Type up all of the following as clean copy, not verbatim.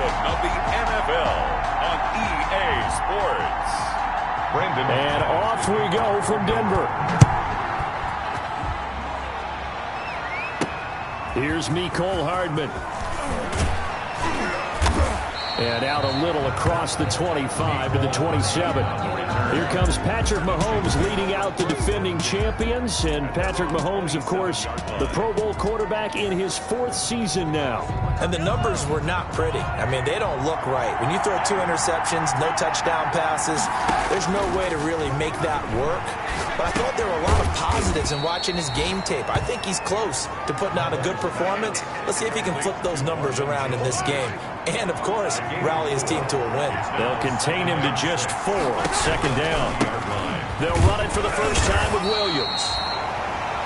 action of the NFL on EA Sports. And off we go from Denver. Here's Mecole Hardman. And out a little across the 25 to the 27. Here comes Patrick Mahomes leading out the defending champions. And Patrick Mahomes, of course, the Pro Bowl quarterback in his 4th season now. And the numbers were not pretty. I mean, they don't look right. When you throw 2 interceptions, no touchdown passes, there's no way to really make that work. But I thought there were a lot of positives in watching his game tape. I think he's close to putting out a good performance. Let's see if he can flip those numbers around in this game. And, of course, rally his team to a win. They'll contain him to just 4. Second down. They'll run it for the first time with Williams.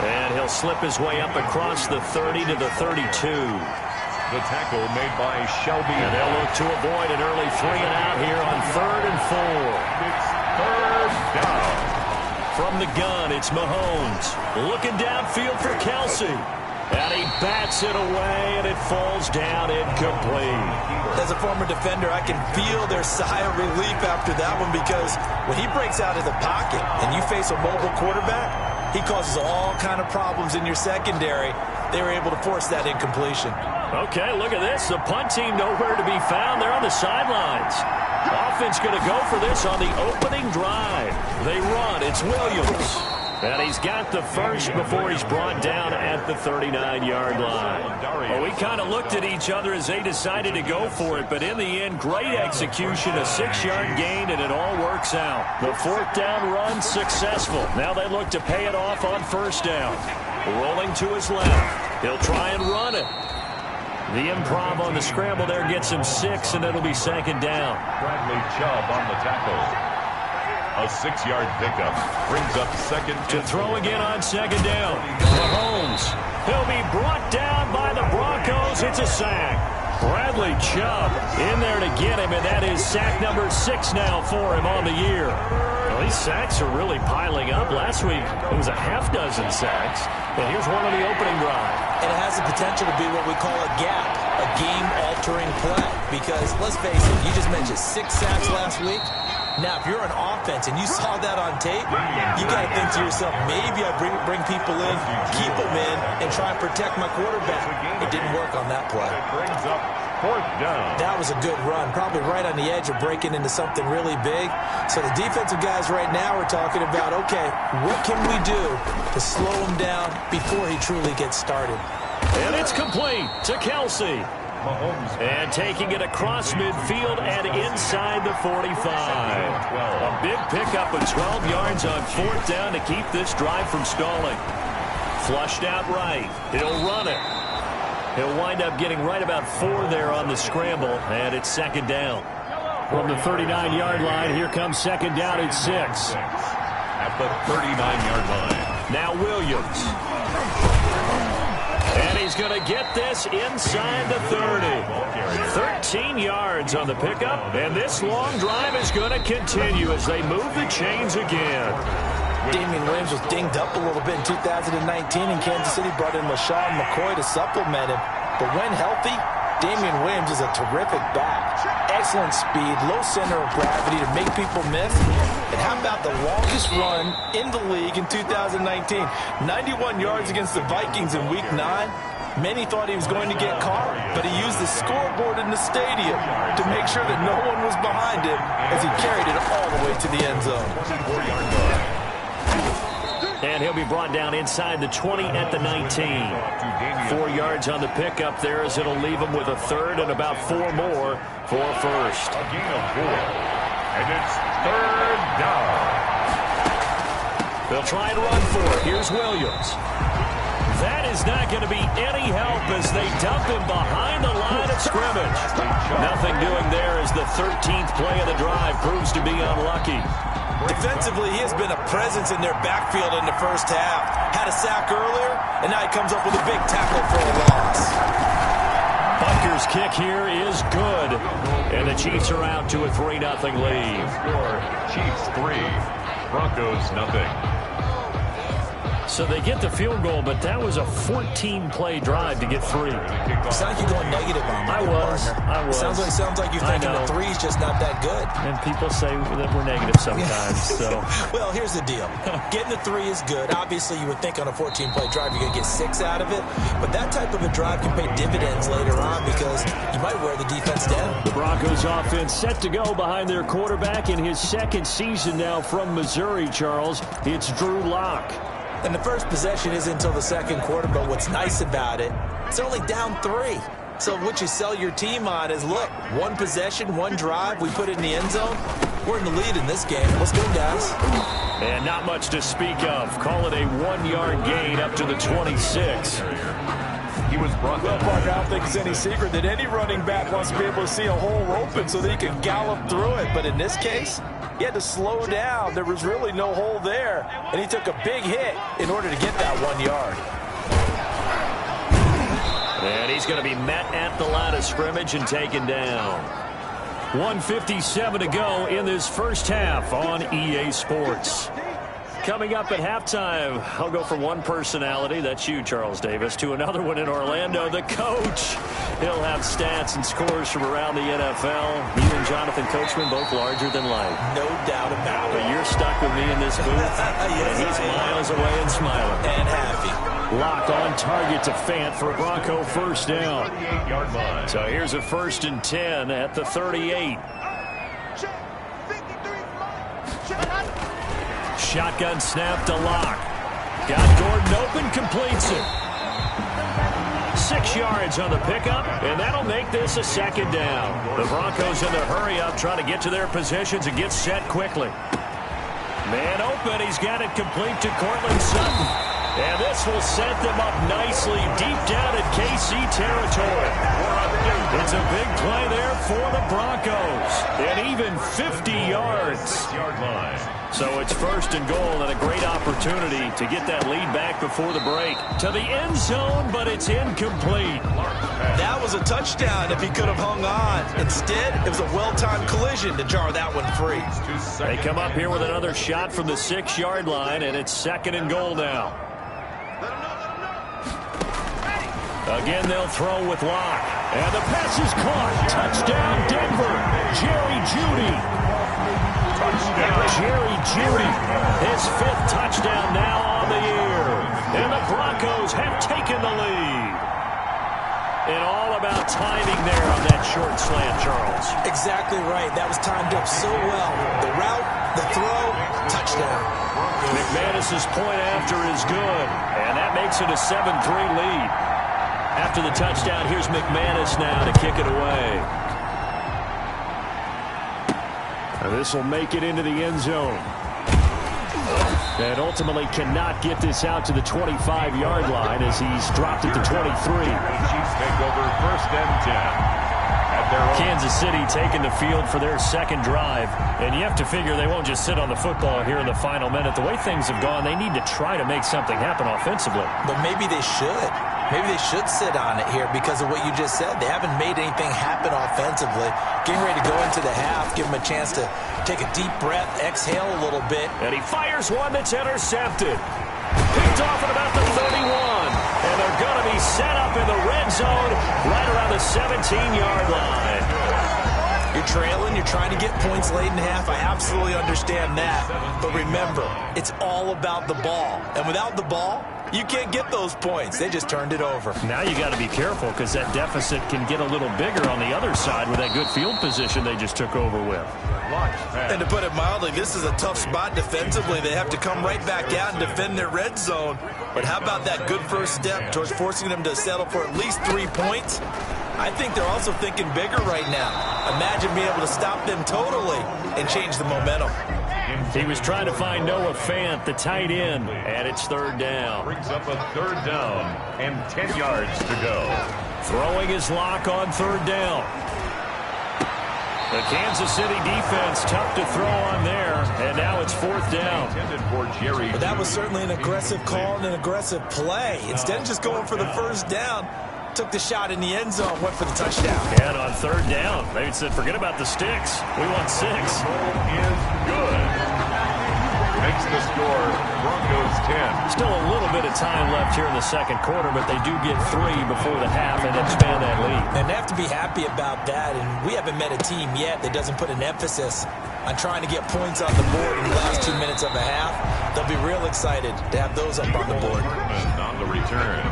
And he'll slip his way up across the 30 to the 32. The tackle made by Shelby. And they'll look to avoid an early 3 and out here on 3rd and 4. It's 3rd down. From the gun, it's Mahomes. Looking downfield for Kelsey. And he bats it away, and it falls down incomplete. As a former defender, I can feel their sigh of relief after that one, because when he breaks out of the pocket and you face a mobile quarterback, he causes all kind of problems in your secondary. They were able to force that incompletion. Okay, look at this. The punt team nowhere to be found. They're on the sidelines. Offense going to go for this on the opening drive. They run. It's Williams. And he's got the first before he's brought down at the 39-yard line. Well, we kind of looked at each other as they decided to go for it, but in the end, great execution, a 6-yard gain, and it all works out. The 4th down run successful. Now they look to pay it off on 1st down. Rolling to his left. He'll try and run it. The improv on the scramble there gets him 6, and it'll be 2nd down. Bradley Chubb on the tackle. A 6-yard pickup brings up 2nd. To throw again on 2nd down. Mahomes. He'll be brought down by the Broncos. It's a sack. Bradley Chubb in there to get him, and that is sack number 6 now for him on the year. Well, these sacks are really piling up. Last week, it was a half dozen sacks. And here's one on the opening drive. And it has the potential to be what we call a gap, a game-altering play. Because, let's face it, you just mentioned 6 sacks last week. Now, if you're an offense and you saw that on tape, you got to think to yourself, maybe I bring people in, keep them in, and try and protect my quarterback. It didn't work on that play. It brings up 4th down. That was a good run, probably right on the edge of breaking into something really big. So the defensive guys right now are talking about, okay, what can we do to slow him down before he truly gets started? And it's complete to Kelsey. And taking it across midfield and inside the 45. A big pickup of 12 yards on 4th down to keep this drive from stalling. Flushed out right. He'll run it. He'll wind up getting right about 4 there on the scramble, and it's 2nd down. From the 39-yard line, here comes 2nd down at 6. At the 39-yard line. Now Williams. And he's going to get this inside the 30. 13 yards on the pickup, and this long drive is going to continue as they move the chains again. Damian Williams was dinged up a little bit in 2019, and Kansas City brought in LaShawn McCoy to supplement him. But when healthy, Damian Williams is a terrific back. Excellent speed, low center of gravity to make people miss. And how about the longest run in the league in 2019? 91 yards against the Vikings in Week 9. Many thought he was going to get caught, but he used the scoreboard in the stadium to make sure that no one was behind him as he carried it all the way to the end zone. And he'll be brought down inside the 20 at the 19. 4 yards on the pickup there as it'll leave him with a 3rd and about 4 more for 1st. A gain of 4. And it's 3rd down. They'll try and run for it. Here's Williams. That is not going to be any help as they dump him behind the line of scrimmage. Nothing doing there as the 13th play of the drive proves to be unlucky. Defensively, he has been a presence in their backfield in the first half. Had a sack earlier, and now he comes up with a big tackle for a loss. Butker's kick here is good, and the Chiefs are out to a 3-0 lead. Score, Chiefs 3, Broncos 0. So they get the field goal, but that was a 14-play drive to get 3. It sounds like you're going negative on me. I was. Sounds like you're thinking the 3's just not that good. And people say that we're negative sometimes. So, well, here's the deal. Getting the 3 is good. Obviously, you would think on a 14-play drive you're going to get 6 out of it. But that type of a drive can pay dividends later on because you might wear the defense down. The Broncos offense set to go behind their quarterback in his second season now from Missouri, Charles. It's Drew Lock. And the first possession isn't until the second quarter, but what's nice about it, it's only down 3. So what you sell your team on is, look, 1 possession, 1 drive, we put it in the end zone. We're in the lead in this game. Let's go, guys. And not much to speak of. Call it a 1-yard gain up to the 26. He was brought Well, Parker, I don't think it's any secret that any running back wants to be able to see a hole open so that he can gallop through it. But in this case, he had to slow down. There was really no hole there. And he took a big hit in order to get that 1 yard. And he's going to be met at the line of scrimmage and taken down. 1:57 to go in this first half on EA Sports. Coming up at halftime, I'll go from one personality, that's you, Charles Davis, to another one in Orlando, the coach. He'll have stats and scores from around the NFL. You and Jonathan Coachman, both larger than life. No doubt about it. But you're stuck with me in this booth. Yes, and he's miles away and smiling. And happy. Lock on target to Fant for a Bronco first down. 38-yard line. So here's a 1st and 10 at the 38. Shotgun snap to Lock. Got Gordon open, completes it. 6 yards on the pickup, and that'll make this a 2nd down. The Broncos in the hurry-up trying to get to their positions and get set quickly. Man open, he's got it complete to Cortland Sutton. And this will set them up nicely deep down in KC territory. It's a big play there for the Broncos. And even 50 yards. So it's 1st and goal and a great opportunity to get that lead back before the break. To the end zone, but it's incomplete. That was a touchdown if he could have hung on. Instead, it was a well-timed collision to jar that one free. They come up here with another shot from the 6-yard line, and it's 2nd and goal now. Again, they'll throw with Lock. And the pass is caught. Touchdown, Denver. Jerry Jeudy. Jerry Jeudy. His 5th touchdown now on the year. And the Broncos have taken the lead. And all about timing there on that short slant, Charles. Exactly right. That was timed up so well. The route, the throw, touchdown. McManus's point after is good. And that makes it a 7-3 lead. After the touchdown, here's McManus now to kick it away. And this will make it into the end zone. And ultimately cannot get this out to the 25-yard line as he's dropped it to 23. Chiefs take over 1st and 10. Kansas City taking the field for their 2nd drive. And you have to figure they won't just sit on the football here in the final minute. The way things have gone, they need to try to make something happen offensively. But maybe they should. Maybe they should sit on it here because of what you just said. They haven't made anything happen offensively. Getting ready to go into the half, give them a chance to take a deep breath, exhale a little bit. And he fires one that's intercepted. Picked off at about the 31. And they're going to be set up in the red zone right around the 17-yard line. You're trailing, you're trying to get points late in half. I absolutely understand that. But remember, it's all about the ball. And without the ball, you can't get those points. They just turned it over. Now you got to be careful because that deficit can get a little bigger on the other side with that good field position they just took over with. And to put it mildly, this is a tough spot defensively. They have to come right back out and defend their red zone. But how about that good first step towards forcing them to settle for at least 3 points? I think they're also thinking bigger right now. Imagine being able to stop them totally and change the momentum. He was trying to find Noah Fant, the tight end, and it's 3rd down. Brings up a 3rd down and 10 yards to go. Throwing his Lock on 3rd down. The Kansas City defense tough to throw on there, and now it's 4th down. But that was certainly an aggressive call and an aggressive play. Instead of just going for the 1st down, took the shot in the end zone, went for the touchdown. And on 3rd down, they said, forget about the sticks. We want 6. Is good. makes the score Broncos 10. Still a little bit of time left here in the second quarter, but they do get 3 before the half and expand that lead. And they have to be happy about that, and we haven't met a team yet that doesn't put an emphasis on trying to get points on the board in the last 2 minutes of a half. They'll be real excited to have those up on the board. On the return,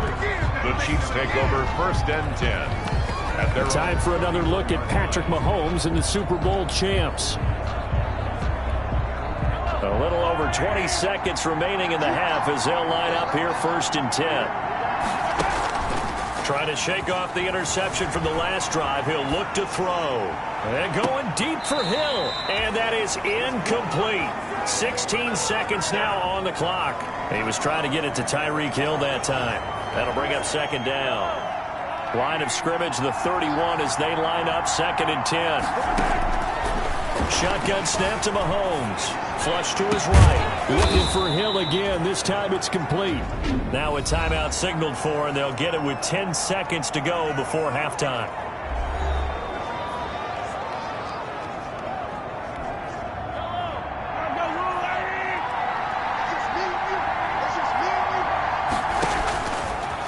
the Chiefs take over 1st and 10. Time for another look at Patrick Mahomes and the Super Bowl champs. A little over 20 seconds remaining in the half as they'll line up here 1st and 10. Trying to shake off the interception from the last drive. He'll look to throw. And going deep for Hill. And that is incomplete. 16 seconds now on the clock. He was trying to get it to Tyreek Hill that time. That'll bring up 2nd down. Line of scrimmage, the 31 as they line up 2nd and 10. Shotgun snap to Mahomes. Flush to his right. Looking for Hill again. This time it's complete. Now a timeout signaled for, and they'll get it with 10 seconds to go before halftime.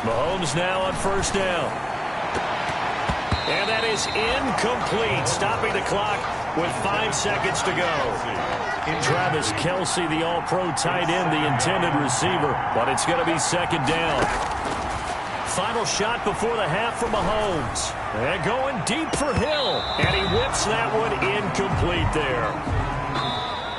Mahomes now on 1st down. And that is incomplete, stopping the clock with 5 seconds to go. Travis Kelce, the all-pro tight end, the intended receiver, but it's going to be 2nd down. Final shot before the half from Mahomes. And going deep for Hill. And he whips that one incomplete there.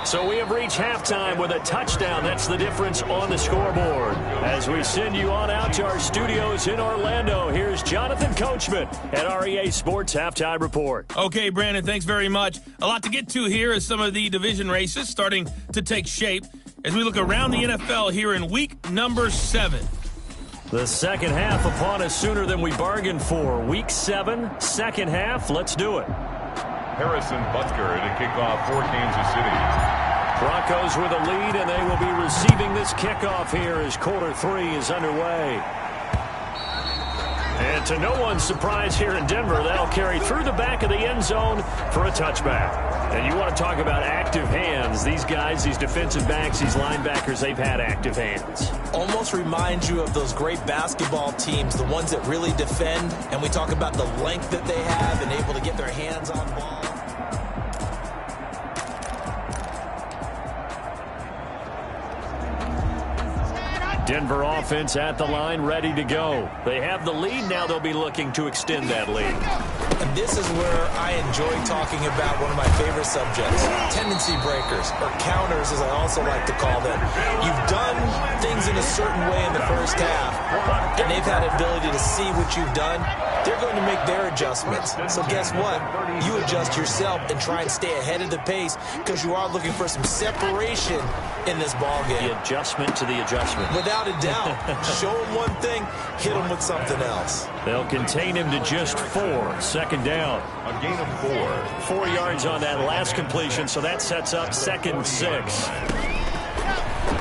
So we have reached halftime with a touchdown. That's the difference on the scoreboard. As we send you on out to our studios in Orlando, here's Jonathan Coachman at REA Sports Halftime Report. Okay, Brandon, thanks very much. A lot to get to here as some of the division races starting to take shape as we look around the NFL here in week number 7. The second half upon us sooner than we bargained for. Week 7, second half. Let's do it. Harrison Butker to kick off for Kansas City. Broncos with a lead, and they will be receiving this kickoff here as quarter 3 is underway. And to no one's surprise here in Denver, that'll carry through the back of the end zone for a touchback. And you want to talk about active hands. These guys, these defensive backs, these linebackers, they've had active hands. Almost reminds you of those great basketball teams, the ones that really defend. And we talk about the length that they have and able to get their hands on ball. Denver offense at the line, ready to go. They have the lead. Now they'll be looking to extend that lead. And this is where I enjoy talking about one of my favorite subjects, tendency breakers, or counters, as I also like to call them. You've done things in a certain way in the first half, and they've had the ability to see what you've done. They're going to make their adjustments. So guess what? You adjust yourself and try and stay ahead of the pace because you are looking for some separation in this ball game. The adjustment to the adjustment. Without a doubt. Show him one thing, hit him with something else. They'll contain him to just 4. Second down. A gain of 4. 4 yards on that last completion, so that sets up 2nd and 6.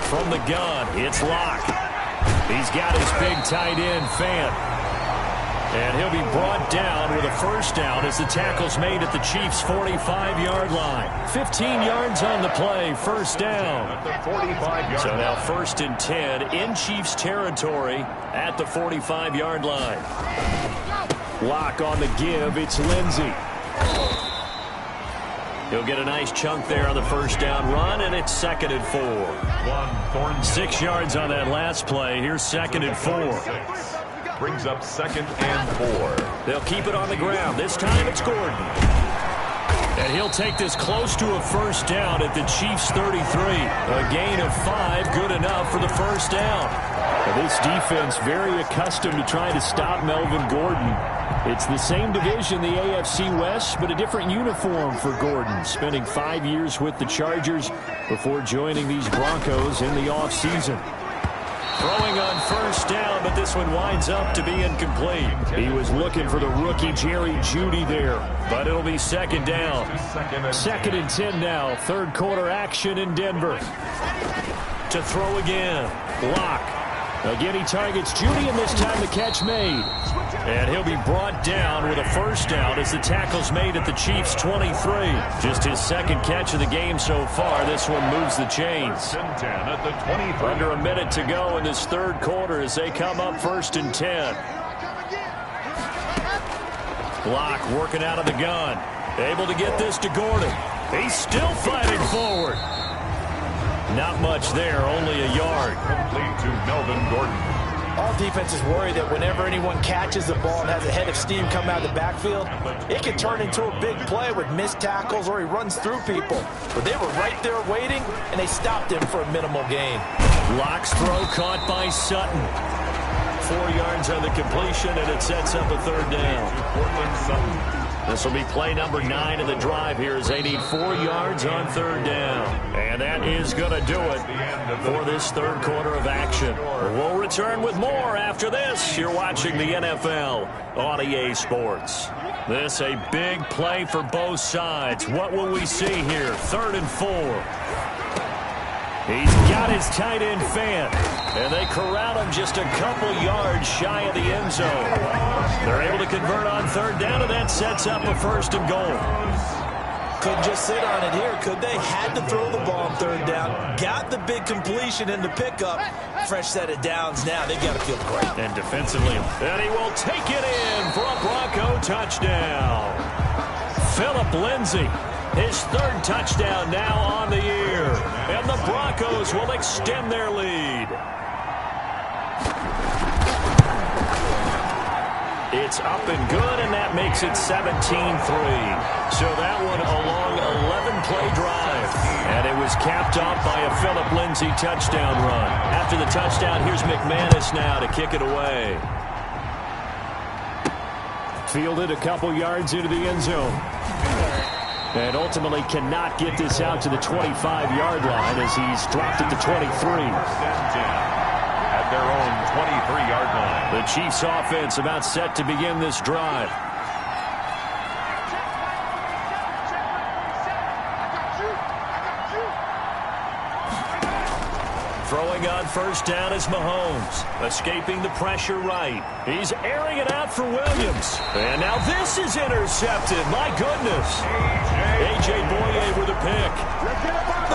From the gun, it's Locke. He's got his big tight end, Fant. And he'll be brought down with a first down as the tackle's made at the Chiefs' 45-yard line. 15 yards on the play, first down. So now 1st and 10 in Chiefs territory at the 45-yard line. Lock on the give, it's Lindsey. He'll get a nice chunk there on the first down run, and it's 2nd and 4. 6 yards on that last play. Here's 2nd and 4. Brings up 2nd and 4. They'll keep it on the ground. This time it's Gordon. And he'll take this close to a first down at the Chiefs' 33. A gain of 5, good enough for the first down. Now this defense very accustomed to trying to stop Melvin Gordon. It's the same division, the AFC West, but a different uniform for Gordon, spending 5 years with the Chargers before joining these Broncos in the offseason. Throwing on first down, but this one winds up to be incomplete. He was looking for the rookie Jerry Jeudy there, but it'll be 2nd down. 2nd and 10 now. 3rd quarter action in Denver. To throw again. Locke. Again, he targets Judy, and this time the catch made. And he'll be brought down with a first down as the tackle's made at the Chiefs' 23. Just his second catch of the game so far. This one moves the chains. At the 23. Under a minute to go in this third quarter as they come up 1st and 10. Block working out of the gun. Able to get this to Gordon. He's still fighting forward. Not much there, only a yard. Complete to Melvin Gordon. All defenses worry that whenever anyone catches the ball and has a head of steam come out of the backfield, it can turn into a big play with missed tackles or he runs through people. But they were right there waiting, and they stopped him for a minimal gain. Locke's throw caught by Sutton. 4 yards on the completion, and it sets up a third down. Portland Sutton. This will be play number 9 of the drive here as they need 4 yards on third down. And that is going to do it for this third quarter of action. We'll return with more after this. You're watching the NFL on EA Sports. This a big play for both sides. What will we see here? 3rd and 4. He's got his tight end fan, and they corral him just a couple yards shy of the end zone. They're able to convert on third down, and that sets up a 1st and goal. Couldn't just sit on it here, could they? Had to throw the ball on third down. Got the big completion in the pickup. Fresh set of downs now. They got to feel great. And defensively, and he will take it in for a Bronco touchdown. Philip Lindsay. His 3rd touchdown now on the year. And the Broncos will extend their lead. It's up and good, and that makes it 17-3. So that one a long 11-play drive. And it was capped off by a Philip Lindsay touchdown run. After the touchdown, here's McManus now to kick it away. Fielded a couple yards into the end zone. And ultimately cannot get this out to the 25-yard line as he's dropped it to 23. At their own 23-yard line. The Chiefs offense about set to begin this drive. Throwing on first down is Mahomes. Escaping the pressure right. He's airing it out for Williams. And now this is intercepted. My goodness. A.J. Boye with a pick.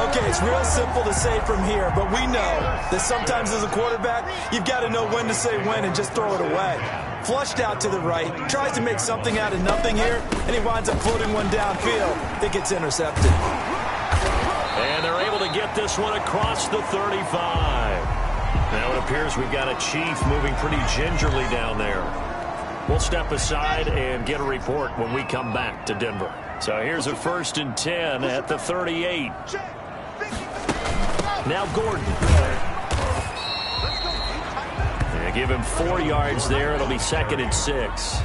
Okay, it's real simple to say from here, but we know that sometimes as a quarterback, you've got to know when to say when and just throw it away. Flushed out to the right, tries to make something out of nothing here, and he winds up floating one downfield that gets intercepted. And they're able to get this one across the 35. Now it appears we've got a Chief moving pretty gingerly down there. We'll step aside and get a report when we come back to Denver. So here's a 1st and 10 at the 38. Now Gordon. Yeah, give him 4 yards there. It'll be 2nd and 6.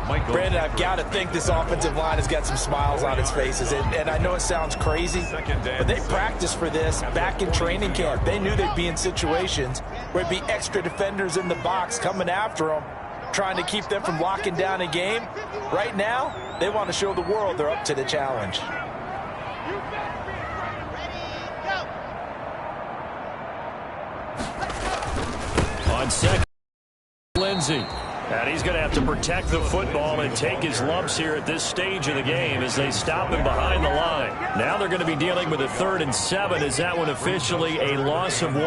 Brandon, I've got to think this offensive line has got some smiles on its faces. And I know it sounds crazy, but they practiced for this back in training camp. They knew they'd be in situations where it'd be extra defenders in the box coming after them, trying to keep them from locking down a game. Right now, they want to show the world they're up to the challenge. On second, Lindsay. And he's going to have to protect the football and take his lumps here at this stage of the game as they stop him behind the line. Now they're going to be dealing with a 3rd and 7 as that one officially a loss of 1.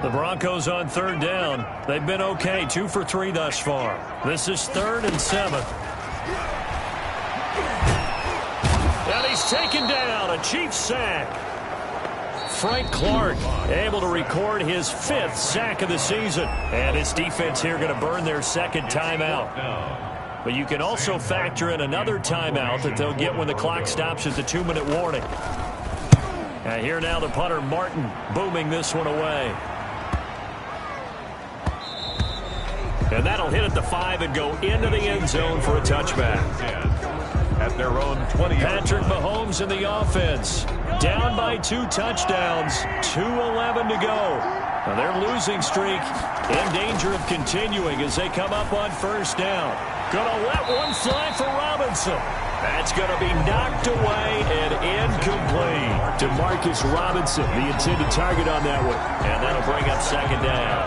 The Broncos on third down. They've been okay, 2 for 3 thus far. This is 3rd and 7. And he's taken down, a Chiefs sack. Frank Clark able to record his 5th sack of the season. And his defense here going to burn their 2nd timeout. But you can also factor in another timeout that they'll get when the clock stops at the 2-minute warning. And here now the punter Martin booming this one away. And that'll hit at the 5 and go into the end zone for a touchback. At their own 20. Patrick Mahomes in the offense. Down by 2 touchdowns. 2:11 to go. Now their losing streak in danger of continuing as they come up on first down. Gonna let one fly for Robinson. That's going to be knocked away and incomplete. DeMarcus Robinson, the intended target on that one. And that'll bring up second down.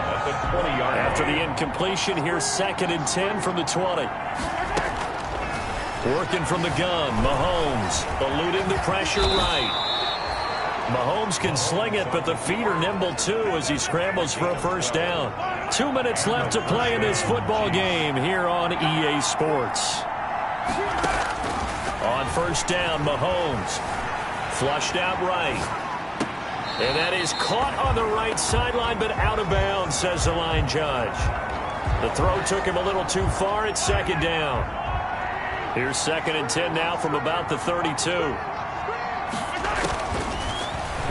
After the incompletion, here's 2nd and 10 from the 20. Working from the gun, Mahomes eluding the pressure right. Mahomes can sling it, but the feet are nimble too as he scrambles for a first down. 2 minutes left to play in this football game here on EA Sports. On first down, Mahomes flushed out right. And that is caught on the right sideline, but out of bounds, says the line judge. The throw took him a little too far. It's second down. Here's 2nd and 10 now from about the 32.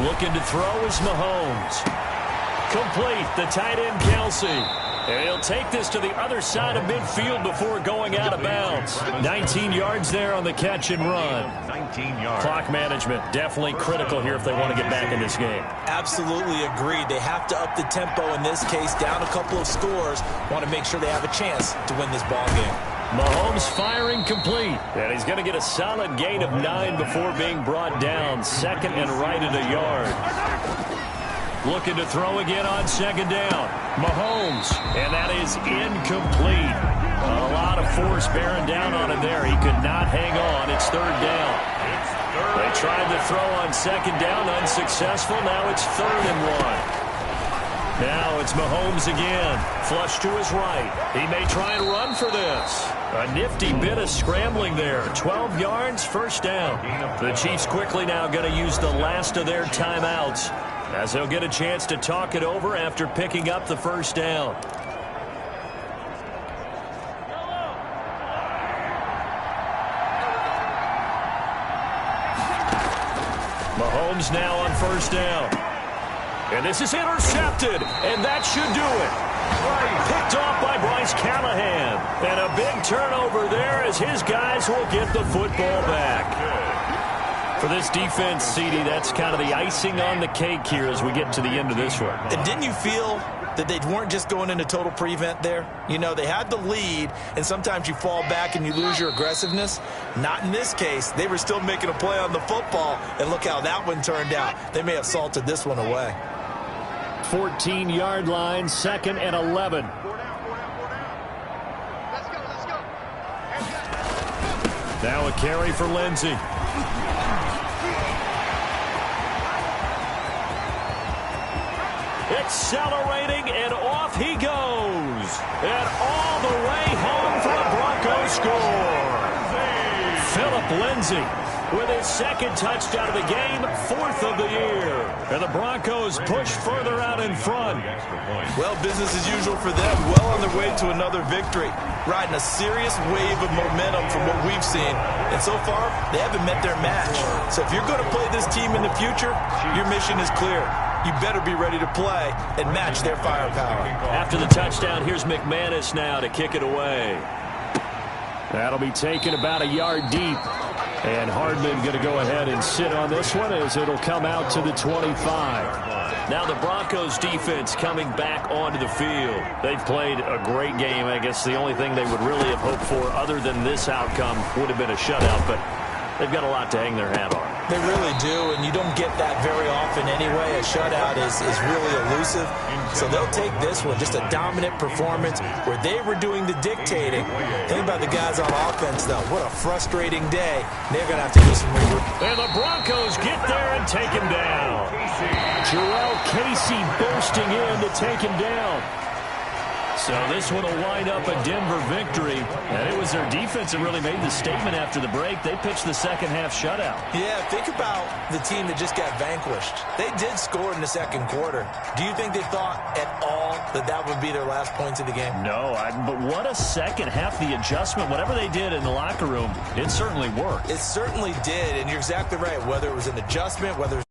Looking to throw is Mahomes. Complete, the tight end Kelsey. And he'll take this to the other side of midfield before going out of bounds. 19 yards there on the catch and run. 19 yards. Clock management definitely critical here if they want to get back in this game. Absolutely agreed. They have to up the tempo in this case, down a couple of scores. Want to make sure they have a chance to win this ball game. Mahomes firing complete. And he's going to get a solid gain of 9 before being brought down. 2nd and right at a yard. Looking to throw again on second down. Mahomes. And that is incomplete. A lot of force bearing down on him there. He could not hang on. It's third down. They tried to throw on second down. Unsuccessful. Now it's 3rd and 1. Now it's Mahomes again. Flush to his right. He may try and run for this. A nifty bit of scrambling there. 12 yards, first down. The Chiefs quickly now going to use the last of their timeouts, as they'll get a chance to talk it over after picking up the first down. Mahomes now on first down. And this is intercepted, and that should do it. Picked off by Bryce Callahan. And a big turnover there as his guys will get the football back. For this defense, CD, that's kind of the icing on the cake here as we get to the end of this one. And didn't you feel that they weren't just going into total prevent there? You know, they had the lead, and sometimes you fall back and you lose your aggressiveness. Not in this case. They were still making a play on the football, and look how that one turned out. They may have salted this one away. 14-yard line, 2nd and 11. Now a carry for Lindsey. Accelerating, and off he goes. And all the way home for a Broncos score. Philip Lindsey with his 2nd touchdown of the game, 4th of the year. And the Broncos push further out in front. Well, business as usual for them. Well on their way to another victory. Riding a serious wave of momentum from what we've seen. And so far, they haven't met their match. So if you're going to play this team in the future, your mission is clear. You better be ready to play and match their firepower. After the touchdown, here's McManus now to kick it away. That'll be taken about a yard deep. And Hardman going to go ahead and sit on this one as it'll come out to the 25. Now the Broncos defense coming back onto the field. They've played a great game. I guess the only thing they would really have hoped for other than this outcome would have been a shutout, but they've got a lot to hang their hat on. They really do, and you don't get that very often anyway. A shutout is really elusive. So they'll take this one, just a dominant performance where they were doing the dictating. Think about the guys on offense, though. What a frustrating day. They're going to have to do some regroup. And the Broncos get there and take him down. Jarrell Casey bursting in to take him down. So this one will wind up a Denver victory. And it was their defense that really made the statement after the break. They pitched the second half shutout. Yeah, think about the team that just got vanquished. They did score in the second quarter. Do you think they thought at all that that would be their last points of the game? No, but what a second half. The adjustment, whatever they did in the locker room, it certainly worked. It certainly did, and you're exactly right. Whether it was an adjustment, whether it